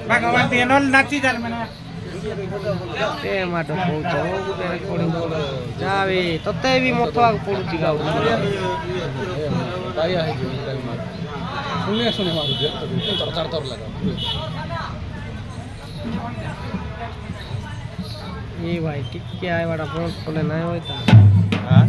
भगवान तेनोल नाची जाल मैंने તે માટે બહુ જવું રેકોર્ડિંગ જાવે તતે બી મથવા પડુଛି ગાઉ તારી આવી ગઈ ટાઈમ સુને સુને મારું જે તર તર લગા એ ભાઈ ટીકે આય વાળા ફોન ખોલે ના હોય તા હા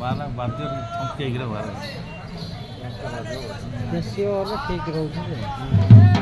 वाला बाध्य थमके गिरा वाला बेसी और ठीक रहउछि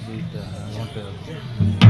दुईटा घंटे